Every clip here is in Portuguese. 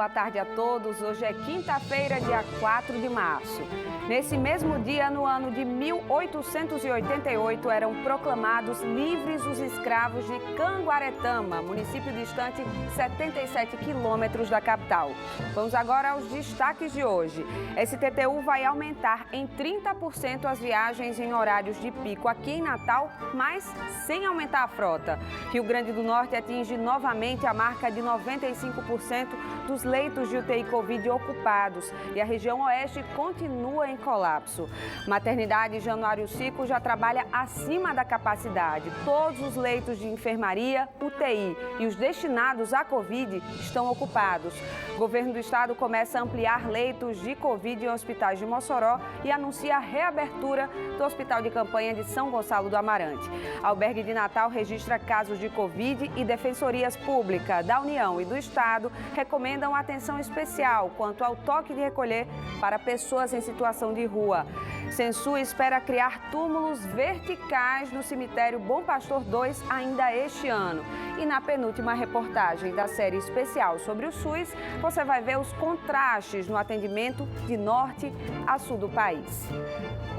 boa tarde a todos. Hoje é quinta-feira, dia 4 de março. Nesse mesmo dia, no ano de 1888, eram proclamados livres os escravos de Canguaretama, município distante 77 quilômetros da capital. Vamos agora aos destaques de hoje. STTU vai aumentar em 30% as viagens em horários de pico aqui em Natal, mas sem aumentar a frota. Rio Grande do Norte atinge novamente a marca de 95% dos leitos de UTI Covid ocupados e a região oeste continua em colapso. Maternidade Januário Cico já trabalha acima da capacidade. Todos os leitos de enfermaria, UTI e os destinados à Covid estão ocupados. O governo do estado começa a ampliar leitos de Covid em hospitais de Mossoró e anuncia a reabertura do Hospital de Campanha de São Gonçalo do Amarante. Albergue de Natal registra casos de Covid e defensorias públicas da União e do Estado recomendam atenção especial quanto ao toque de recolher para pessoas em situação de rua. Censu espera criar túmulos verticais no cemitério Bom Pastor II ainda este ano. E na penúltima reportagem da série especial sobre o SUS, você vai ver os contrastes no atendimento de norte a sul do país.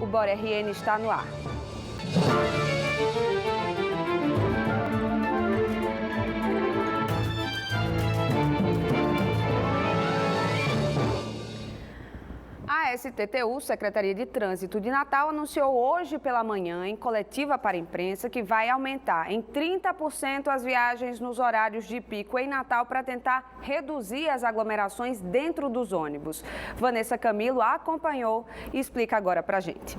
O Bora RN está no ar. A STTU, Secretaria de Trânsito de Natal, anunciou hoje pela manhã, em coletiva para a imprensa, que vai aumentar em 30% as viagens nos horários de pico em Natal para tentar reduzir as aglomerações dentro dos ônibus. Vanessa Camilo acompanhou e explica agora para a gente.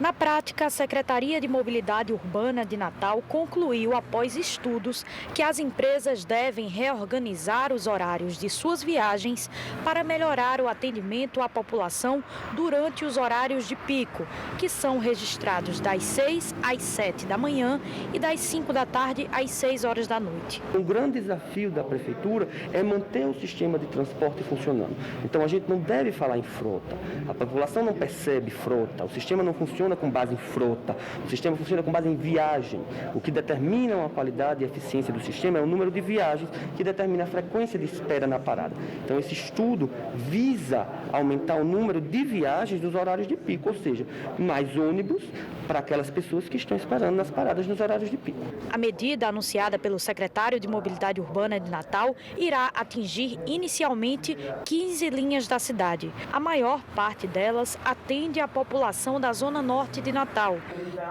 Na prática, a Secretaria de Mobilidade Urbana de Natal concluiu, após estudos, que as empresas devem reorganizar os horários de suas viagens para melhorar o atendimento à população durante os horários de pico, que são registrados das 6 às 7 da manhã e das 5 da tarde às 6 horas da noite. Um grande desafio da Prefeitura é manter o sistema de transporte funcionando. Então, a gente não deve falar em frota. A população não percebe frota, o sistema não funciona com base em frota, o sistema funciona com base em viagem. O que determina a qualidade e a eficiência do sistema é o número de viagens que determina a frequência de espera na parada. Então, esse estudo visa aumentar o número de viagens dos horários de pico, ou seja, mais ônibus para aquelas pessoas que estão esperando nas paradas nos horários de pico. A medida anunciada pelo secretário de Mobilidade Urbana de Natal irá atingir inicialmente 15 linhas da cidade. A maior parte delas atende a população da zona norte de Natal.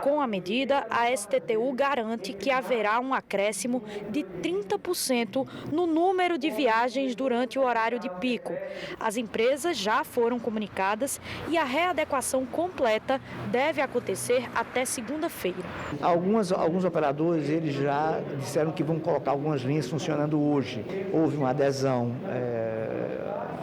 Com a medida, a STTU garante que haverá um acréscimo de 30% no número de viagens durante o horário de pico. As empresas já foram comunicadas e a readequação completa deve acontecer até segunda-feira. Alguns operadores eles já disseram que vão colocar algumas linhas funcionando hoje. Houve uma adesão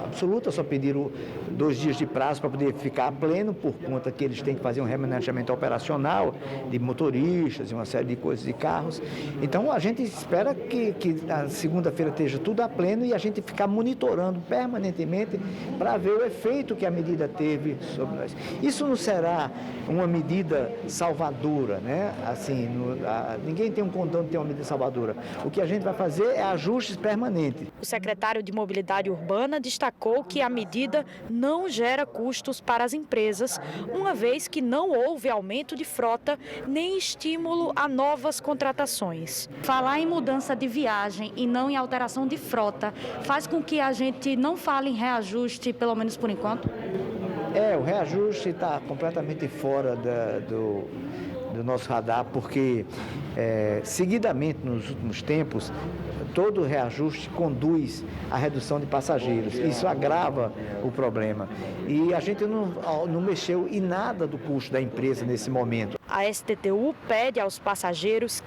absoluta, só pediram 2 dias de prazo para poder ficar pleno, por conta que eles têm que fazer um remanejamento operacional de motoristas e uma série de coisas de carros. Então a gente espera que na segunda-feira esteja tudo a pleno e a gente ficar monitorando permanentemente para ver o efeito que a medida teve sobre nós. Isso não será uma medida salvadora, né? Assim, ninguém tem um condão de ter uma medida salvadora. O que a gente vai fazer é ajustes permanentes. O secretário de Mobilidade Urbana destacou que a medida não gera custos para as empresas, uma vez que não houve aumento de frota nem estímulo a novas contratações. Falar em mudança de viagem e não em alteração de frota faz com que a gente não fale em reajuste, pelo menos por enquanto? O reajuste está completamente fora do nosso radar, porque seguidamente nos últimos tempos todo reajuste conduz à redução de passageiros. Isso agrava o problema. E a gente não mexeu em nada do custo da empresa nesse momento. A STTU pede aos passageiros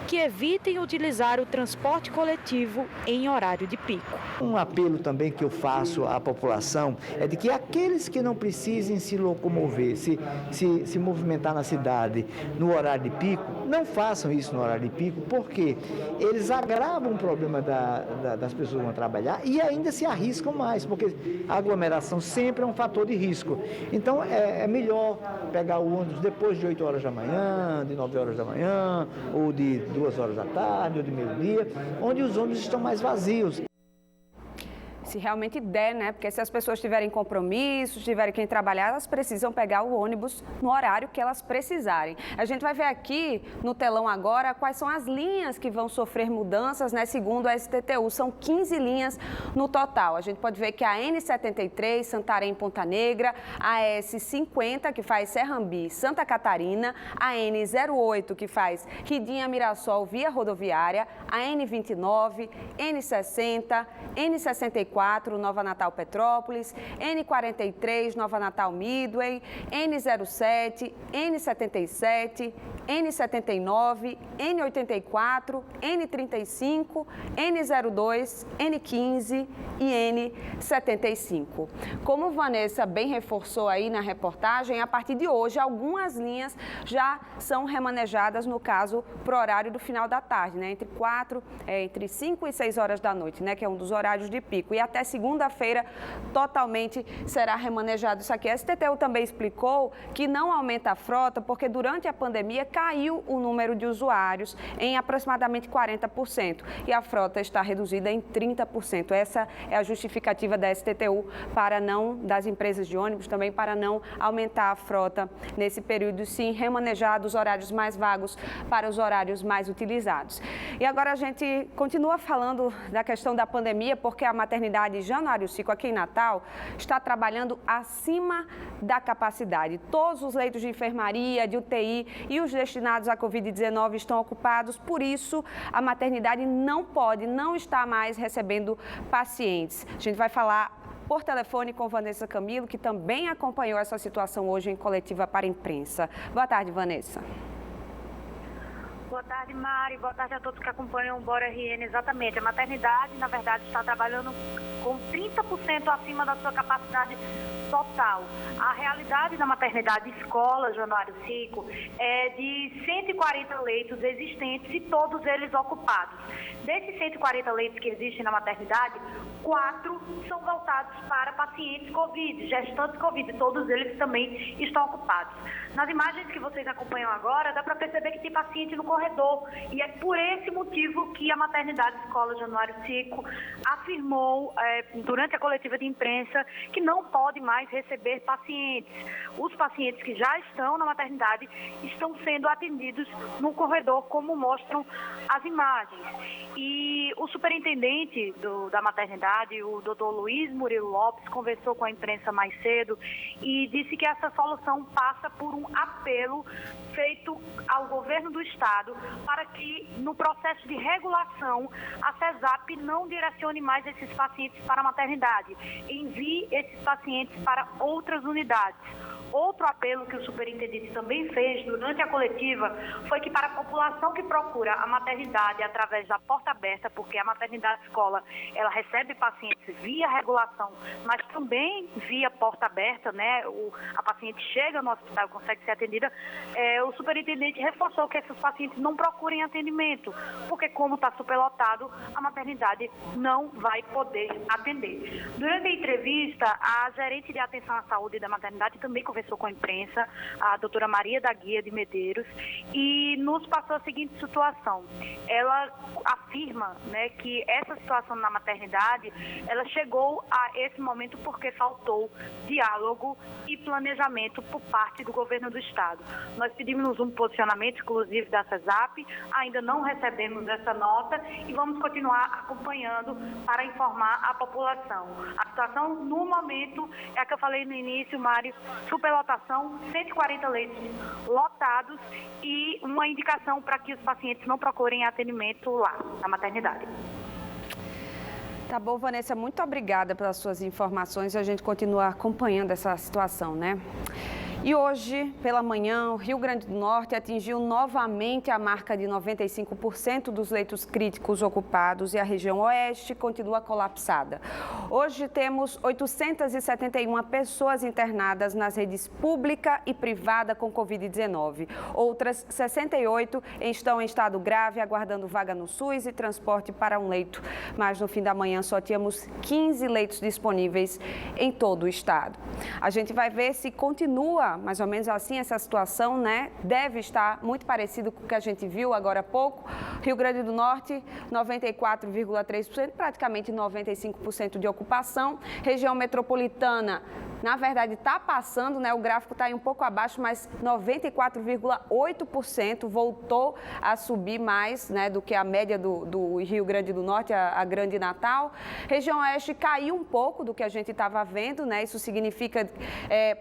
que evitem utilizar o transporte coletivo em horário de pico. Um apelo também que eu faço à população é de que aqueles que não precisem se locomover, se movimentar na cidade no horário de pico, não façam isso no horário de pico, porque eles agravam o problema das pessoas que vão trabalhar e ainda se arriscam mais, porque a aglomeração sempre é um fator de risco. Então é melhor pegar o ônibus depois de 8 horas da manhã, de 9 horas da manhã, ou de 2 horas da tarde, ou de meio-dia, onde os ônibus estão mais vazios. se realmente der, né? Porque se as pessoas tiverem compromissos, tiverem quem trabalhar, elas precisam pegar o ônibus no horário que elas precisarem. A gente vai ver aqui no telão agora quais são as linhas que vão sofrer mudanças, né? Segundo a STTU, são 15 linhas no total. A gente pode ver que a N73, Santarém, Ponta Negra, a S50, que faz Serrambi, Santa Catarina, a N08, que faz Quidinha, Mirassol, via rodoviária, a N29, N60, N64, Nova Natal, Petrópolis, N43, Nova Natal, Midway, N07, N77, N79, N84, N35, N02, N15 e N75. Como Vanessa bem reforçou aí na reportagem, a partir de hoje algumas linhas já são remanejadas, no caso, para o horário do final da tarde, né? Entre 5 e 6 horas da noite, né? Que é um dos horários de pico. E até segunda-feira totalmente será remanejado isso aqui. A STTU também explicou que não aumenta a frota porque durante a pandemia caiu o número de usuários em aproximadamente 40% e a frota está reduzida em 30%. Essa é a justificativa da STTU das empresas de ônibus também para não aumentar a frota nesse período, sim remanejar dos horários mais vagos para os horários mais utilizados. E agora a gente continua falando da questão da pandemia porque a maternidade Januário Cico aqui em Natal está trabalhando acima da capacidade. Todos os leitos de enfermaria, de UTI e os destinados à Covid-19 estão ocupados, por isso a maternidade não está mais recebendo pacientes. A gente vai falar por telefone com Vanessa Camilo, que também acompanhou essa situação hoje em coletiva para a imprensa. Boa tarde, Vanessa. Boa tarde, Mari. Boa tarde a todos que acompanham o Bora RN. Exatamente. A maternidade, na verdade, está trabalhando com 30% acima da sua capacidade total. A realidade da maternidade escola Januário Cico é de 140 leitos existentes e todos eles ocupados. Desses 140 leitos que existem na maternidade, 4 são voltados para pacientes Covid, gestantes Covid, todos eles também estão ocupados. Nas imagens que vocês acompanham agora, dá para perceber que tem paciente no corredor e é por esse motivo que a maternidade escola Januário Cico afirmou durante a coletiva de imprensa que não pode mais receber pacientes. Os pacientes que já estão na maternidade estão sendo atendidos no corredor, como mostram as imagens. E o superintendente da maternidade, o doutor Luiz Murilo Lopes, conversou com a imprensa mais cedo e disse que essa solução passa por um apelo feito ao governo do estado para que no processo de regulação a CESAP não direcione mais esses pacientes para a maternidade, envie esses pacientes para outras unidades. Outro apelo que o superintendente também fez durante a coletiva foi que para a população que procura a maternidade através da porta aberta, porque a maternidade escola ela recebe pacientes via regulação, mas também via porta aberta, né? A paciente chega no hospital e consegue ser atendida. O superintendente reforçou que esses pacientes não procurem atendimento, porque como está superlotado, a maternidade não vai poder atender. Durante a entrevista, a gerente de atenção à saúde da maternidade também conversou com a imprensa, a doutora Maria da Guia de Medeiros, e nos passou a seguinte situação. Ela afirma, né, que essa situação na maternidade, ela chegou a esse momento porque faltou diálogo e planejamento por parte do governo do estado. Nós pedimos um posicionamento, inclusive da CESAP, ainda não recebemos essa nota e vamos continuar acompanhando para informar a população. A situação, no momento, é a que eu falei no início, Mário, superlotação, 140 leitos lotados e uma indicação para que os pacientes não procurem atendimento lá, na maternidade. Tá bom, Vanessa, muito obrigada pelas suas informações e a gente continua acompanhando essa situação, né? E hoje, pela manhã, o Rio Grande do Norte atingiu novamente a marca de 95% dos leitos críticos ocupados e a região oeste continua colapsada. Hoje temos 871 pessoas internadas nas redes pública e privada com Covid-19. Outras 68 estão em estado grave, aguardando vaga no SUS e transporte para um leito. Mas no fim da manhã só tínhamos 15 leitos disponíveis em todo o estado. A gente vai ver se continua continua mais ou menos assim essa situação, né? Deve estar muito parecido com o que a gente viu agora há pouco. Rio Grande do Norte, 94,3%, praticamente 95% de ocupação. Região metropolitana, na verdade, está passando, né? O gráfico está aí um pouco abaixo, mas 94,8%, voltou a subir mais, né, do que a média do Rio Grande do Norte, a Grande Natal. Região Oeste caiu um pouco do que a gente estava vendo, né? Isso significa,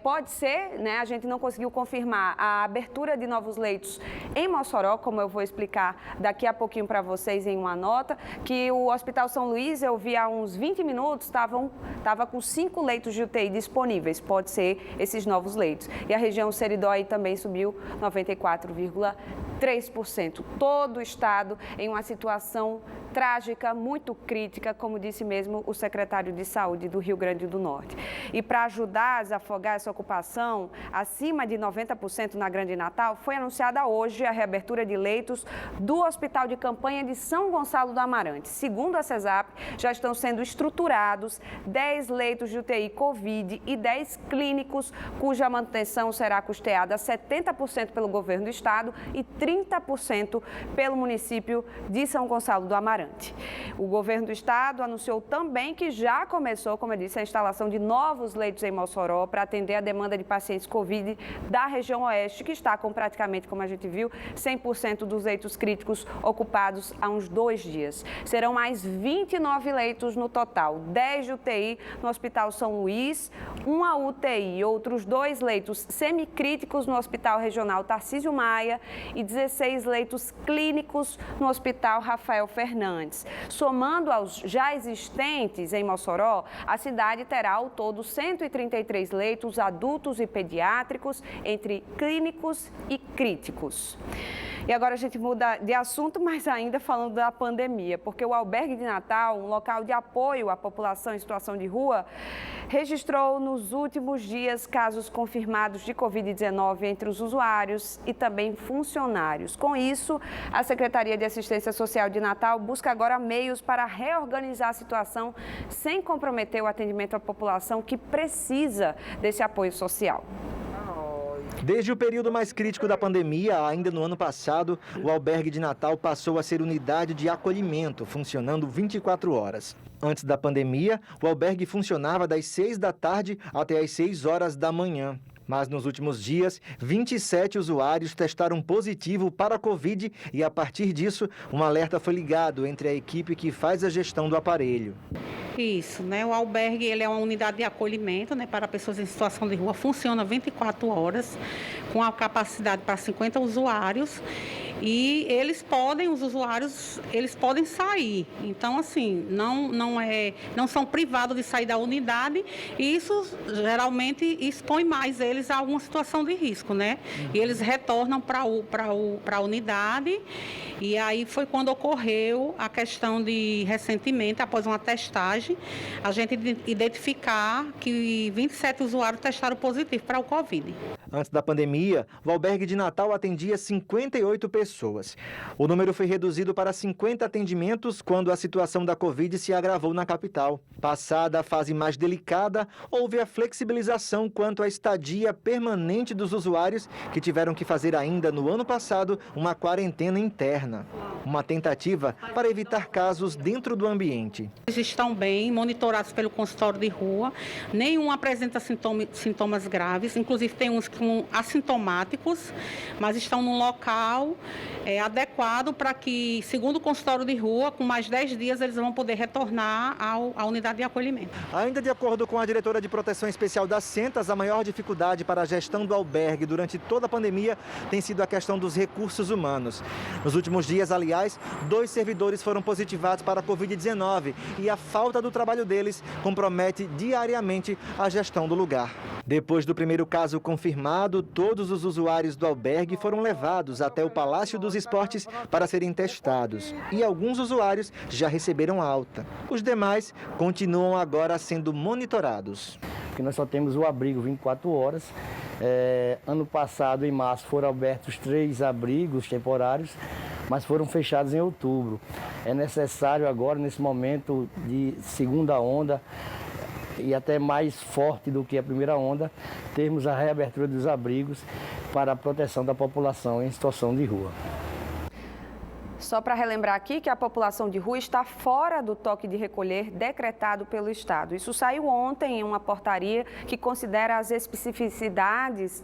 pode ser, né? A gente não conseguiu confirmar a abertura de novos leitos em Mossoró, como eu vou explicar daqui a pouquinho para vocês em uma nota, que o Hospital São Luís, eu vi há uns 20 minutos, estava com 5 leitos de UTI disponíveis, pode ser esses novos leitos. E a região Seridó aí também subiu 94,3%. Todo o estado em uma situação trágica, muito crítica, como disse mesmo o secretário de Saúde do Rio Grande do Norte. E para ajudar a desafogar essa ocupação, acima de 90% na Grande Natal, foi anunciada hoje a reabertura de leitos do Hospital de Campanha de São Gonçalo do Amarante. Segundo a CESAP, já estão sendo estruturados 10 leitos de UTI Covid e 10 clínicos, cuja manutenção será custeada 70% pelo governo do estado e 30% pelo município de São Gonçalo do Amarante. O governo do estado anunciou também que já começou, como eu disse, a instalação de novos leitos em Mossoró para atender a demanda de pacientes Covid da região oeste, que está com praticamente, como a gente viu, 100% dos leitos críticos ocupados há uns 2 dias. Serão mais 29 leitos no total, 10 de UTI no Hospital São Luís, uma UTI e outros 2 leitos semicríticos no Hospital Regional Tarcísio Maia e 16 leitos clínicos no Hospital Rafael Fernandes. Somando aos já existentes em Mossoró, a cidade terá ao todo 133 leitos adultos e pediátricos, entre clínicos e críticos. E agora a gente muda de assunto, mas ainda falando da pandemia, porque o Albergue de Natal, um local de apoio à população em situação de rua, registrou nos últimos dias casos confirmados de Covid-19 entre os usuários e também funcionários. Com isso, a Secretaria de Assistência Social de Natal busca agora meios para reorganizar a situação sem comprometer o atendimento à população que precisa desse apoio social. Desde o período mais crítico da pandemia, ainda no ano passado, o Albergue de Natal passou a ser unidade de acolhimento, funcionando 24 horas. Antes da pandemia, o albergue funcionava das 6 da tarde até as 6 horas da manhã. Mas nos últimos dias, 27 usuários testaram positivo para a Covid e, a partir disso, um alerta foi ligado entre a equipe que faz a gestão do aparelho. Isso, né? O albergue ele é uma unidade de acolhimento, né, para pessoas em situação de rua, funciona 24 horas, com a capacidade para 50 usuários. E os usuários podem sair. Então, assim, não são privados de sair da unidade e isso geralmente expõe mais eles a alguma situação de risco, né? E eles retornam para a unidade. E aí foi quando ocorreu a questão de, recentemente, após uma testagem, a gente identificar que 27 usuários testaram positivo para o Covid. Antes da pandemia, o Albergue de Natal atendia 58 pessoas. O número foi reduzido para 50 atendimentos quando a situação da Covid se agravou na capital. Passada a fase mais delicada, houve a flexibilização quanto à estadia permanente dos usuários, que tiveram que fazer ainda no ano passado uma quarentena interna. Uma tentativa para evitar casos dentro do ambiente. Eles estão bem monitorados pelo consultório de rua, nenhum apresenta sintomas graves, inclusive tem uns assintomáticos, mas estão num local adequado para que, segundo o consultório de rua, com mais 10 dias eles vão poder retornar à unidade de acolhimento. Ainda de acordo com a diretora de Proteção Especial da Centas, a maior dificuldade para a gestão do albergue durante toda a pandemia tem sido a questão dos recursos humanos. Nos últimos dias, aliás, 2 servidores foram positivados para a Covid-19 e a falta do trabalho deles compromete diariamente a gestão do lugar. Depois do primeiro caso confirmado, todos os usuários do albergue foram levados até o Palácio dos Esportes para serem testados. E alguns usuários já receberam alta. Os demais continuam agora sendo monitorados. Porque nós só temos o abrigo 24 horas. Ano passado, em março, foram abertos 3 abrigos temporários, mas foram fechados em outubro. É necessário agora, nesse momento de segunda onda, e até mais forte do que a primeira onda, termos a reabertura dos abrigos para a proteção da população em situação de rua. Só para relembrar aqui que a população de rua está fora do toque de recolher decretado pelo Estado. Isso saiu ontem em uma portaria que considera as especificidades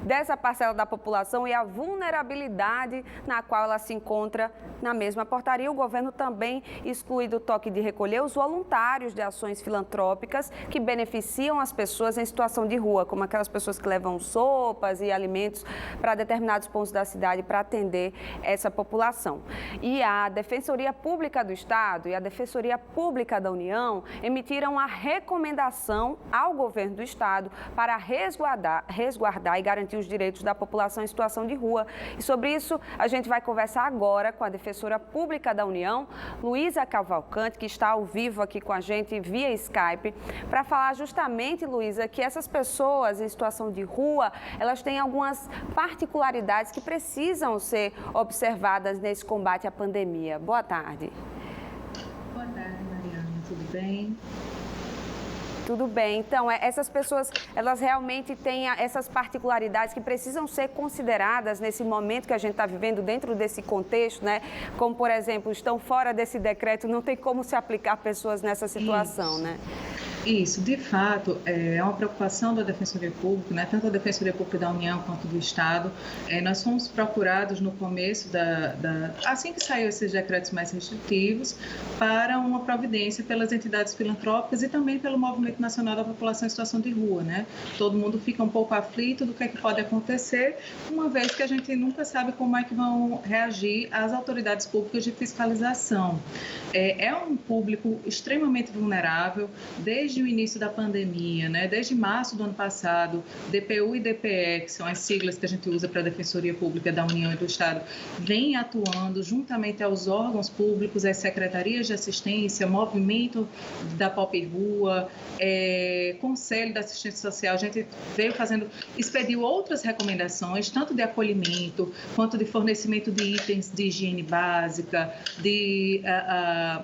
dessa parcela da população e a vulnerabilidade na qual ela se encontra. Na mesma portaria, o governo também exclui do toque de recolher os voluntários de ações filantrópicas que beneficiam as pessoas em situação de rua, como aquelas pessoas que levam sopas e alimentos para determinados pontos da cidade para atender essa população. E a Defensoria Pública do Estado e a Defensoria Pública da União emitiram a recomendação ao governo do Estado para resguardar e garantir os direitos da população em situação de rua. E sobre isso, a gente vai conversar agora com a Defensora Pública da União, Luísa Cavalcante, que está ao vivo aqui com a gente via Skype, para falar justamente, Luísa, que essas pessoas em situação de rua, elas têm algumas particularidades que precisam ser observadas nesse combate à pandemia. Boa tarde. Boa tarde, Mariana. Tudo bem? Tudo bem. Então, essas pessoas, elas realmente têm essas particularidades que precisam ser consideradas nesse momento que a gente está vivendo dentro desse contexto, né? Como, por exemplo, estão fora desse decreto, não tem como se aplicar pessoas nessa situação, né? Isso, de fato, é uma preocupação da Defensoria Pública, né? Tanto a Defensoria Pública da União quanto do Estado. Nós fomos procurados no começo, assim que saiu esses decretos mais restritivos, para uma providência pelas entidades filantrópicas e também pelo Movimento Nacional da População em Situação de Rua, né? Todo mundo fica um pouco aflito do que é que pode acontecer, uma vez que a gente nunca sabe como é que vão reagir as autoridades públicas de fiscalização. É um público extremamente vulnerável, desde o início da pandemia, né? Desde março do ano passado, DPU e DPE, que são as siglas que a gente usa para a Defensoria Pública da União e do Estado, vem atuando juntamente aos órgãos públicos, às secretarias de assistência, movimento da POP Rua, Conselho da Assistência Social. A gente expediu outras recomendações, tanto de acolhimento, quanto de fornecimento de itens de higiene básica, de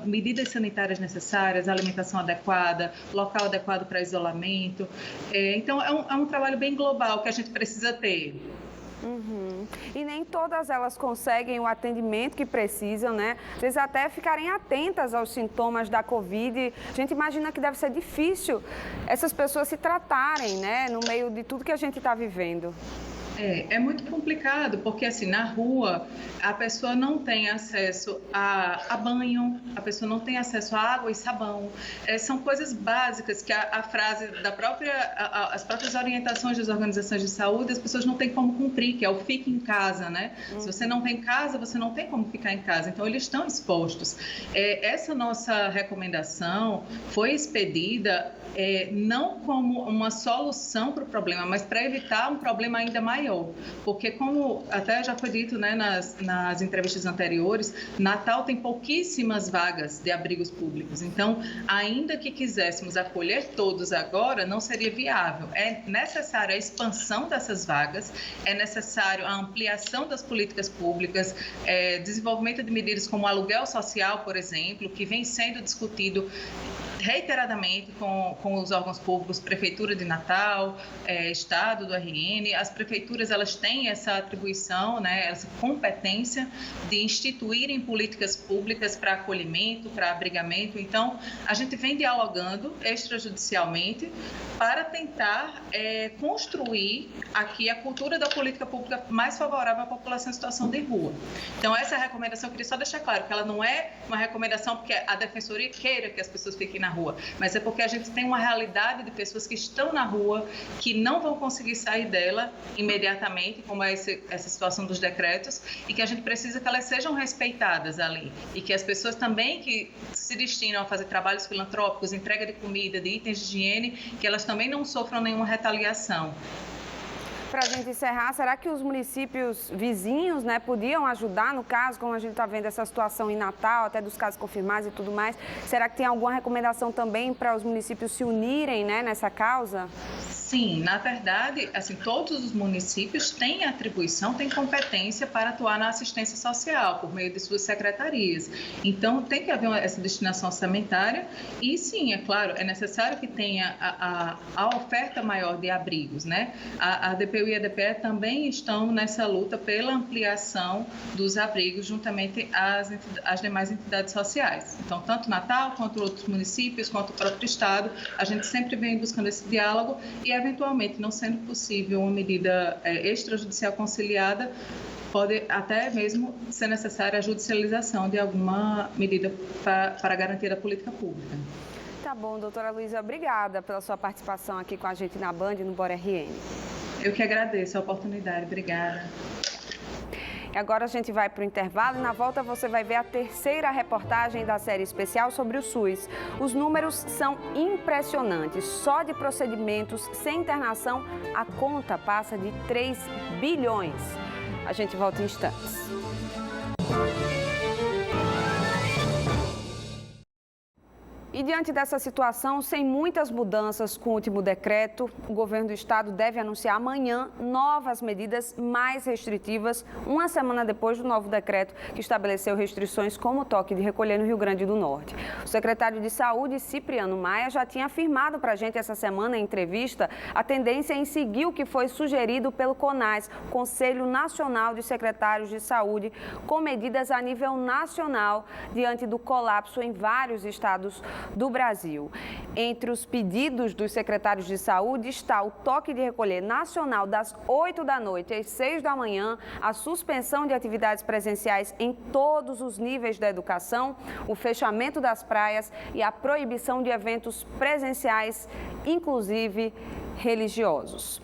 medidas sanitárias necessárias, alimentação adequada, local adequado para isolamento. Então, é um trabalho bem global que a gente precisa ter. Uhum. E nem todas elas conseguem o atendimento que precisam, né? Às vezes até ficarem atentas aos sintomas da Covid. A gente imagina que deve ser difícil essas pessoas se tratarem, né? No meio de tudo que a gente está vivendo. É muito complicado, porque assim, na rua a pessoa não tem acesso a banho, a pessoa não tem acesso a água e sabão. São coisas básicas que a frase as próprias orientações das organizações de saúde, as pessoas não têm como cumprir, que é o fique em casa, né? Se você não tem casa, você não tem como ficar em casa. Então, eles estão expostos. Essa nossa recomendação foi expedida não como uma solução para o problema, mas para evitar um problema ainda maior. Porque, como até já foi dito, né, nas entrevistas anteriores, Natal tem pouquíssimas vagas de abrigos públicos. Então, ainda que quiséssemos acolher todos agora, não seria viável. É necessária a expansão dessas vagas, é necessário a ampliação das políticas públicas, desenvolvimento de medidas como aluguel social, por exemplo, que vem sendo discutido reiteradamente com os órgãos públicos, Prefeitura de Natal, Estado do RN. As prefeituras, elas têm essa atribuição, né, essa competência de instituírem políticas públicas para acolhimento, para abrigamento. Então, a gente vem dialogando extrajudicialmente para tentar construir aqui a cultura da política pública mais favorável à população em situação de rua. Então, essa recomendação, eu queria só deixar claro que ela não é uma recomendação porque a Defensoria queira que as pessoas fiquem na rua, mas é porque a gente tem uma realidade de pessoas que estão na rua, que não vão conseguir sair dela imediatamente, como é essa situação dos decretos, e que a gente precisa que elas sejam respeitadas ali, e que as pessoas também que se destinam a fazer trabalhos filantrópicos, entrega de comida, de itens de higiene, que elas também não sofram nenhuma retaliação. Para a gente encerrar, será que os municípios vizinhos, né, podiam ajudar no caso, como a gente está vendo essa situação em Natal, até dos casos confirmados e tudo mais? Será que tem alguma recomendação também para os municípios se unirem, né, nessa causa? Sim, na verdade, assim, todos os municípios têm atribuição, têm competência para atuar na assistência social por meio de suas secretarias. Então, tem que haver essa destinação orçamentária e, sim, é claro, é necessário que tenha a oferta maior de abrigos, né? A DPU e a DPE também estão nessa luta pela ampliação dos abrigos juntamente às demais entidades sociais. Então, tanto Natal quanto outros municípios, quanto o próprio Estado, a gente sempre vem buscando esse diálogo e, eventualmente, não sendo possível uma medida extrajudicial conciliada, pode até mesmo ser necessária a judicialização de alguma medida para a garantia da política pública. Tá bom, doutora Luísa, obrigada pela sua participação aqui com a gente na Band e no Bora RN. Eu que agradeço a oportunidade, obrigada. E agora a gente vai para o intervalo e na volta você vai ver a terceira reportagem da série especial sobre o SUS. Os números são impressionantes. Só de procedimentos sem internação, a conta passa de 3 bilhões. A gente volta em instantes. E diante dessa situação, sem muitas mudanças com o último decreto, o governo do estado deve anunciar amanhã novas medidas mais restritivas, uma semana depois do novo decreto que estabeleceu restrições como o toque de recolher no Rio Grande do Norte. O secretário de Saúde, Cipriano Maia, já tinha afirmado para a gente essa semana em entrevista a tendência em seguir o que foi sugerido pelo CONAS, Conselho Nacional de Secretários de Saúde, com medidas a nível nacional diante do colapso em vários estados do Brasil. Entre os pedidos dos secretários de saúde está o toque de recolher nacional das 8 da noite às 6 da manhã, a suspensão de atividades presenciais em todos os níveis da educação, o fechamento das praias e a proibição de eventos presenciais, inclusive religiosos.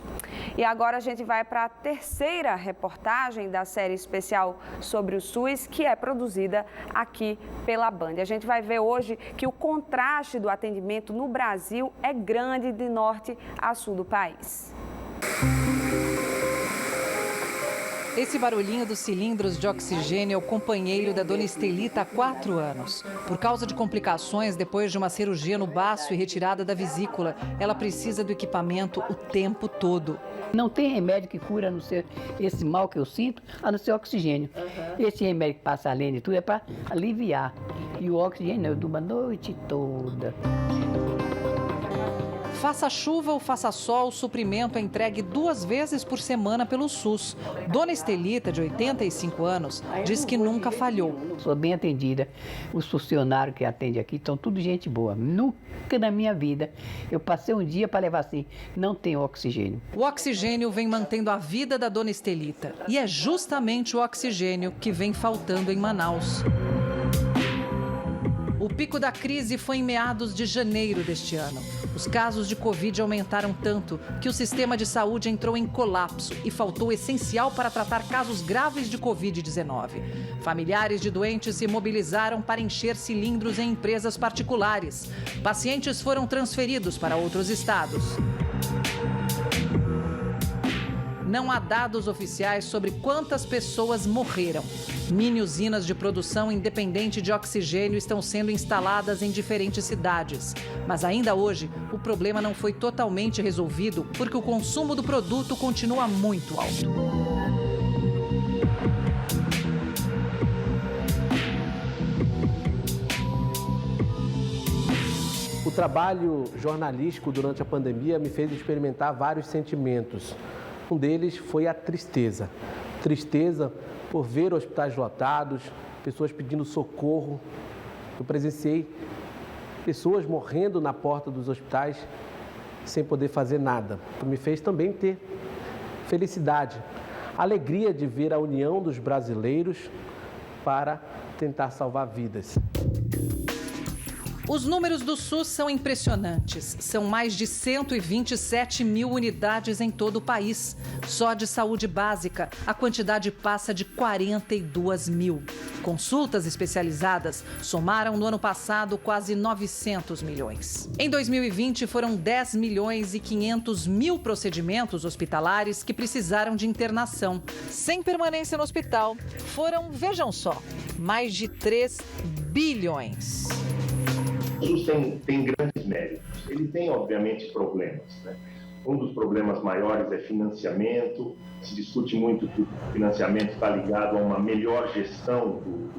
E agora a gente vai para a terceira reportagem da série especial sobre o SUS, que é produzida aqui pela Band. A gente vai ver hoje que o contraste do atendimento no Brasil é grande de norte a sul do país. Esse barulhinho dos cilindros de oxigênio é o companheiro da dona Estelita há 4 anos. Por causa de complicações depois de uma cirurgia no baço e retirada da vesícula, ela precisa do equipamento o tempo todo. Não tem remédio que cura esse mal que eu sinto, a não ser oxigênio. Esse remédio que passa além de tudo é para aliviar. E o oxigênio eu durmo a noite toda. Faça chuva ou faça sol, o suprimento é entregue 2 vezes por semana pelo SUS. Dona Estelita, de 85 anos, diz que nunca falhou. Sou bem atendida. Os funcionários que atendem aqui são tudo gente boa. Nunca na minha vida eu passei um dia para levar assim, não tem oxigênio. O oxigênio vem mantendo a vida da dona Estelita. E é justamente o oxigênio que vem faltando em Manaus. O pico da crise foi em meados de janeiro deste ano. Os casos de Covid aumentaram tanto que o sistema de saúde entrou em colapso e faltou o essencial para tratar casos graves de Covid-19. Familiares de doentes se mobilizaram para encher cilindros em empresas particulares. Pacientes foram transferidos para outros estados. Não há dados oficiais sobre quantas pessoas morreram. Mini usinas de produção independente de oxigênio estão sendo instaladas em diferentes cidades. Mas ainda hoje, o problema não foi totalmente resolvido porque o consumo do produto continua muito alto. O trabalho jornalístico durante a pandemia me fez experimentar vários sentimentos. Um deles foi a tristeza. Tristeza por ver hospitais lotados, pessoas pedindo socorro. Eu presenciei pessoas morrendo na porta dos hospitais sem poder fazer nada. Me fez também ter felicidade, alegria de ver a união dos brasileiros para tentar salvar vidas. Os números do SUS são impressionantes. São mais de 127 mil unidades em todo o país. Só de saúde básica, a quantidade passa de 42 mil. Consultas especializadas somaram no ano passado quase 900 milhões. Em 2020, foram 10 milhões e 500 mil procedimentos hospitalares que precisaram de internação. Sem permanência no hospital, foram, vejam só, mais de 3 bilhões. O SUS tem grandes méritos. Ele tem, obviamente, problemas, né? Um dos problemas maiores é financiamento. Se discute muito que o financiamento está ligado a uma melhor gestão do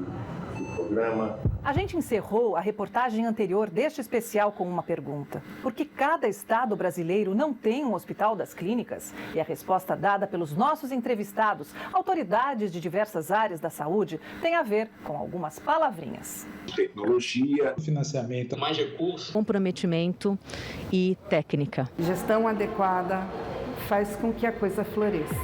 programa. A gente encerrou a reportagem anterior deste especial com uma pergunta. Por que cada estado brasileiro não tem um hospital das clínicas? E a resposta dada pelos nossos entrevistados, autoridades de diversas áreas da saúde, tem a ver com algumas palavrinhas. Tecnologia, financiamento, mais recursos, comprometimento e técnica. Gestão adequada faz com que a coisa floresça.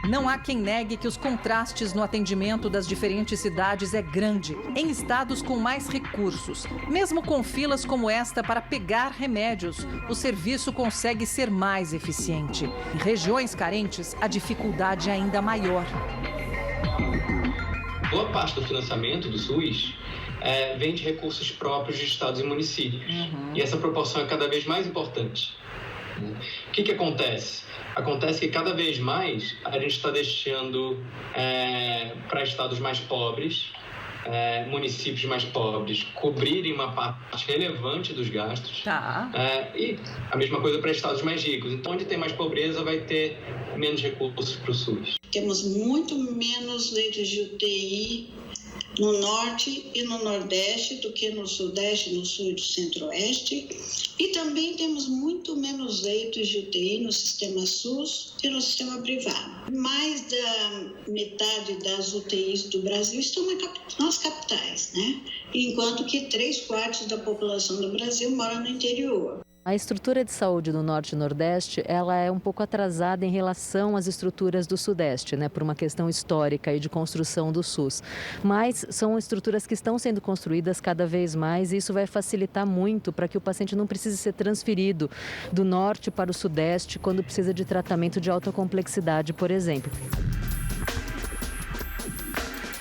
Não há quem negue que os contrastes no atendimento das diferentes cidades é grande, em estados com mais recursos. Mesmo com filas como esta para pegar remédios, o serviço consegue ser mais eficiente. Em regiões carentes, a dificuldade é ainda maior. Boa parte do financiamento do SUS vem de recursos próprios de estados e municípios. E essa proporção é cada vez mais importante. O que acontece? Acontece que cada vez mais a gente está deixando para estados mais pobres, municípios mais pobres, cobrirem uma parte relevante dos gastos. E a mesma coisa para estados mais ricos. Então, onde tem mais pobreza, vai ter menos recursos para o SUS. Temos muito menos leitos de UTI no norte e no nordeste do que no sudeste, no sul e no centro-oeste. E também temos muito menos leitos de UTI no sistema SUS e no sistema privado. Mais da metade das UTIs do Brasil estão nas capitais, né? Enquanto que 3/4 da população do Brasil mora no interior. A estrutura de saúde do Norte e Nordeste, ela é um pouco atrasada em relação às estruturas do Sudeste, né, por uma questão histórica e de construção do SUS. Mas são estruturas que estão sendo construídas cada vez mais e isso vai facilitar muito para que o paciente não precise ser transferido do Norte para o Sudeste quando precisa de tratamento de alta complexidade, por exemplo.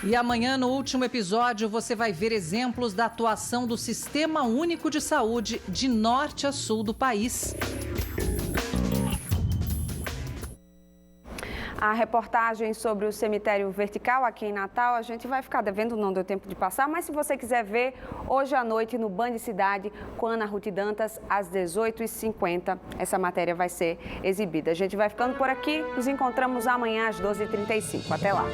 E amanhã, no último episódio, você vai ver exemplos da atuação do Sistema Único de Saúde de norte a sul do país. A reportagem sobre o cemitério vertical aqui em Natal, a gente vai ficar devendo, não deu tempo de passar, mas se você quiser ver, hoje à noite no Band Cidade, com Ana Ruth Dantas, às 18h50, essa matéria vai ser exibida. A gente vai ficando por aqui, nos encontramos amanhã às 12h35. Até lá.